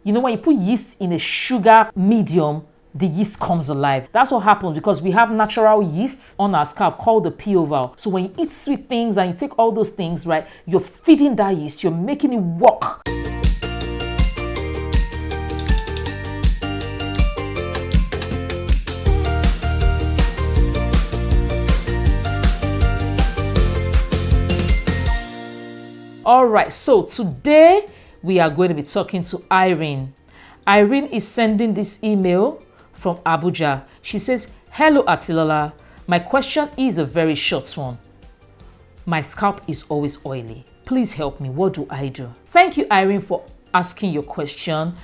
You know, when you put yeast in a sugar medium, the yeast comes alive. That's what happens because we have natural yeast on our scalp called the P oval. So when you eat sweet things and you take all those things, right, you're feeding that yeast, you're making it work. All right, so today we are going to be talking to Irene. Irene is sending this email from Abuja. She says, "Hello Atilola, my question is a very short one. My scalp is always oily. Please help me. What do I do?" Thank you, Irene, for asking your question.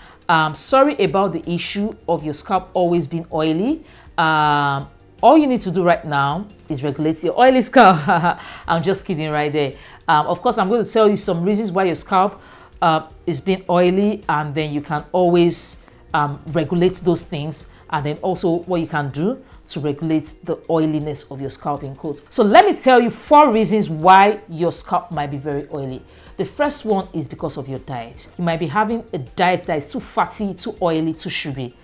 Sorry about the issue of your scalp always being oily. All you need to do right now is regulate your oily scalp. I'm just kidding right there. Of course, I'm going to tell you some reasons why your scalp is being oily, and then you can always regulate those things, and then also what you can do to regulate the oiliness of your scalp in quotes. So let me tell you 4 reasons why your scalp might be very oily. The first one is because of your diet. You might be having a diet that is too fatty, too oily, too sugary.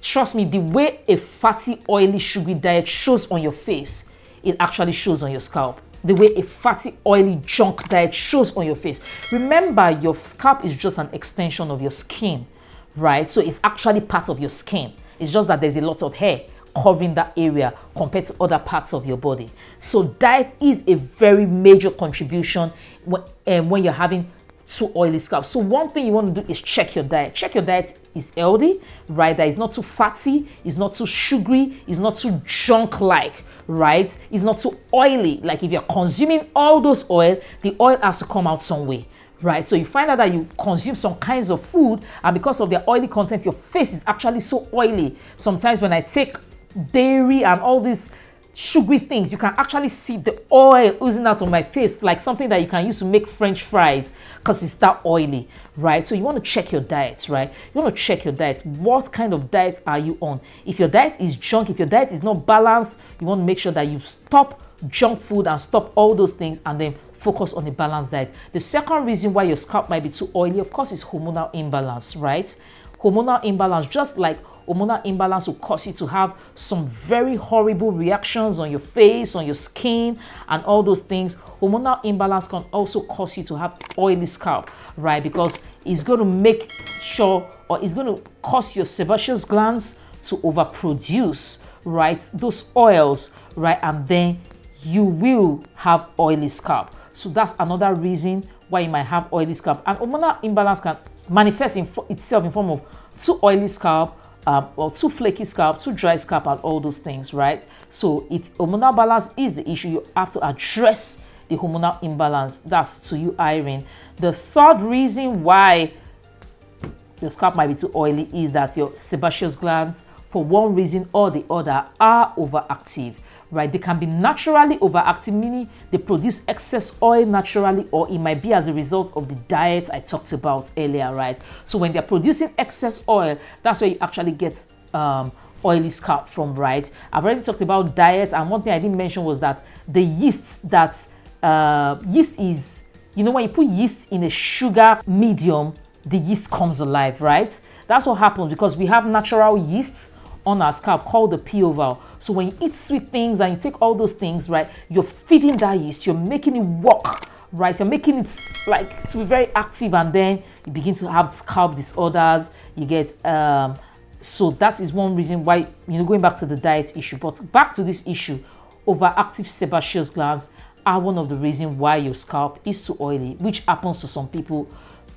Trust me, the way a fatty, oily, sugary diet shows on your face, it actually shows on your scalp. The way a fatty, oily, junk diet shows on your face. Remember, your scalp is just an extension of your skin, right? So it's actually part of your skin. It's just that there's a lot of hair covering that area compared to other parts of your body. So diet is a very major contribution when you're having too oily scalp. So one thing you want to do is check your diet. Check your diet is healthy, right? That it's not too fatty, it's not too sugary, it's not too junk-like, right? It's not too oily. Like if you're consuming all those oil, the oil has to come out some way, right? So you find out that you consume some kinds of food, and because of their oily content, your face is actually so oily. Sometimes when I take dairy and all these sugary things, you can actually see the oil oozing out of my face, like something that you can use to make French fries, because it's that oily, right? So you want to check your diet, right? You want to check your diet. What kind of diet are you on? If your diet is junk, if your diet is not balanced, you want to make sure that you stop junk food and stop all those things, and then focus on a balanced diet. The second reason why your scalp might be too oily, of course, is hormonal imbalance, right? Hormonal imbalance, just like hormonal imbalance will cause you to have some very horrible reactions on your face, on your skin, and all those things. Hormonal imbalance can also cause you to have oily scalp, right? Because it's going to make sure, or it's going to cause your sebaceous glands to overproduce, right, those oils, right? And then you will have oily scalp. So that's another reason why you might have oily scalp. And hormonal imbalance can manifest itself in form of too oily scalp, or too flaky scalp, too dry scalp, and all those things, right? So if hormonal balance is the issue, you have to address the hormonal imbalance. That's to you, Irene. The third reason why your scalp might be too oily is that your sebaceous glands, for one reason or the other, are overactive, right? They can be naturally overactive, meaning they produce excess oil naturally, or it might be as a result of the diet I talked about earlier, right? So when they're producing excess oil, that's where you actually get oily scalp from, right? I've already talked about diet, and one thing I didn't mention was that the yeast yeast is, you know, when you put yeast in a sugar medium, the yeast comes alive, right? That's what happens because we have natural yeast on our scalp called the P oval. So when you eat sweet things and you take all those things, right, you're feeding that yeast, you're making it work, right? You're making it like to be very active, and then you begin to have scalp disorders. You get so that is one reason why, you know, going back to the diet issue. But back to this issue, overactive sebaceous glands are one of the reasons why your scalp is too oily, which happens to some people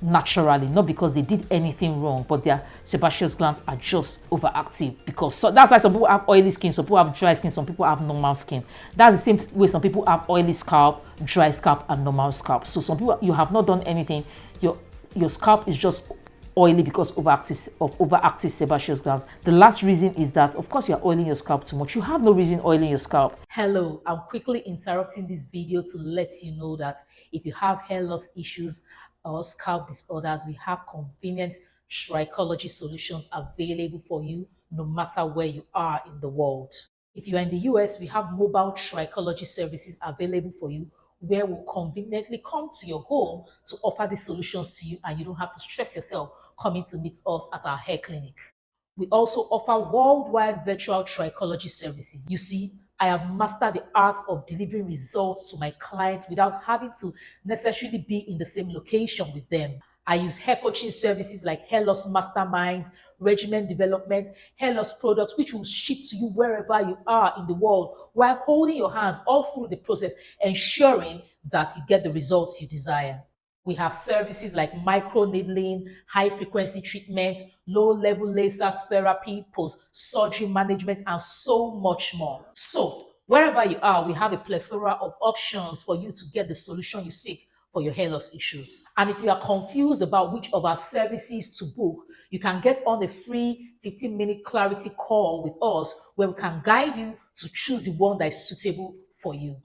naturally, not because they did anything wrong, but their sebaceous glands are just overactive. Because so that's why some people have oily skin, some people have dry skin, some people have normal skin. That's the same way some people have oily scalp, dry scalp, and normal scalp. So some people, you have not done anything, your scalp is just oily because of overactive sebaceous glands. The last reason is that, of course, you're oiling your scalp too much. You have no reason oiling your scalp. Hello, I'm quickly interrupting this video to let you know that if you have hair loss issues or scalp disorders, we have convenient trichology solutions available for you no matter where you are in the world. If you are in the US, we have mobile trichology services available for you, where we'll conveniently come to your home to offer these solutions to you, and you don't have to stress yourself coming to meet us at our hair clinic. We also offer worldwide virtual trichology services. You see, I have mastered the art of delivering results to my clients without having to necessarily be in the same location with them. I use hair coaching services like hair loss masterminds, regimen development, hair loss products, which will ship to you wherever you are in the world while holding your hands all through the process, ensuring that you get the results you desire. We have services like micro needling, high frequency treatment, low level laser therapy, post surgery management, and so much more. So, wherever you are, we have a plethora of options for you to get the solution you seek for your hair loss issues. And if you are confused about which of our services to book, you can get on a free 15-minute clarity call with us where we can guide you to choose the one that is suitable for you.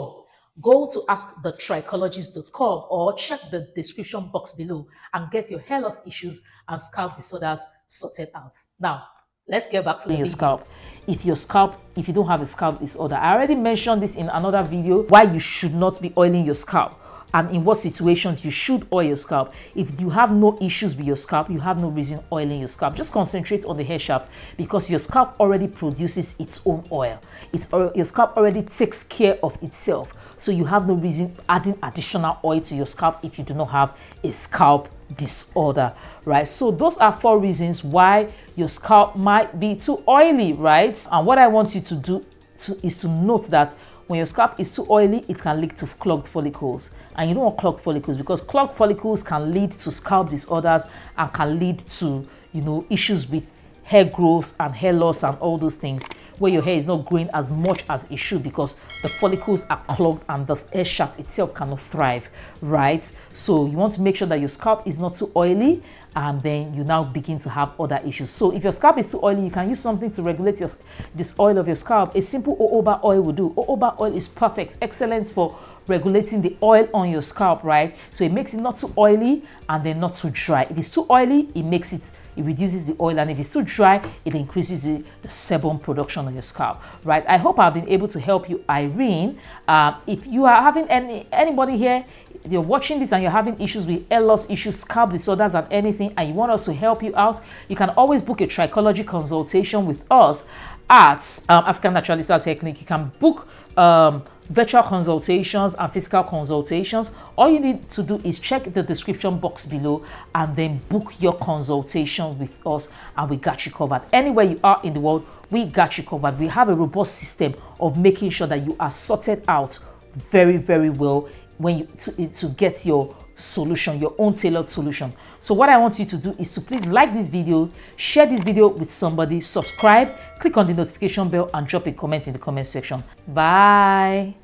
Go to askthetrichologist.com or check the description box below and get your hair loss issues and scalp disorders sorted out. Now, let's get back to your scalp. If you don't have a scalp disorder, I already mentioned this in another video, why you should not be oiling your scalp and in what situations you should oil your scalp. If you have no issues with your scalp, you have no reason oiling your scalp. Just concentrate on the hair shaft because your scalp already produces its own oil. Your scalp already takes care of itself. So you have no reason adding additional oil to your scalp if you do not have a scalp disorder, right? So those are 4 reasons why your scalp might be too oily, right? And what I want you to do is to note that when your scalp is too oily, it can lead to clogged follicles. And you don't want clogged follicles because clogged follicles can lead to scalp disorders and can lead to, issues with hair growth and hair loss and all those things, where your hair is not growing as much as it should because the follicles are clogged and the hair shaft itself cannot thrive, right? So you want to make sure that your scalp is not too oily, and then you now begin to have other issues. So if your scalp is too oily, you can use something to regulate this oil of your scalp. A simple jojoba oil will do. Jojoba oil is perfect, excellent for regulating the oil on your scalp, right? So it makes it not too oily and then not too dry. If it's too oily, it reduces the oil, and if it's too dry, it increases the sebum production on your scalp, right? I hope I've been able to help you, Irene. If you are having anybody here, you're watching this and you're having issues with hair loss issues, scalp disorders and anything, and you want us to help you out, you can always book a trichology consultation with us at African Naturalistas Hair Clinic. You can book virtual consultations and physical consultations. All you need to do is check the description box below and then book your consultation with us, and we got you covered. Anywhere you are in the world, we got you covered. We have a robust system of making sure that you are sorted out very, very well when to get your solution, your own tailored solution. So what I want you to do is to please like this video, share this video with somebody, subscribe, click on the notification bell, and drop a comment in the comment section. Bye.